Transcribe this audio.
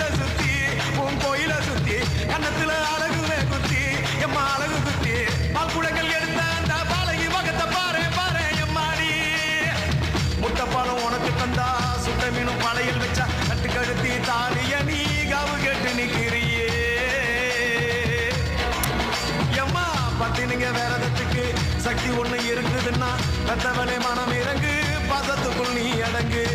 கோயில சுத்தி உன் கோயில சுத்தி கண்ணத்துல அழகுல குத்தி எம்மா அழகு குத்தி பால்குடங்கள் எடுத்த அந்த பாலகி வகத்தை பாரு பாரு எம்மாடி முட்டைப்பாலம் உனக்கு தந்தா சுட்ட மீனும் பழையில் வச்சா கட்டு கழுத்தி தாலிய நீ காவு கேட்டு நிக்கிறியே எம்மா பத்தினிங்க வேறதத்துக்கு சக்தி ஒண்ணு இருக்குதுன்னா பெத்தவனே மனம் இறங்கு பாசத்துக்குள் நீ அடங்கு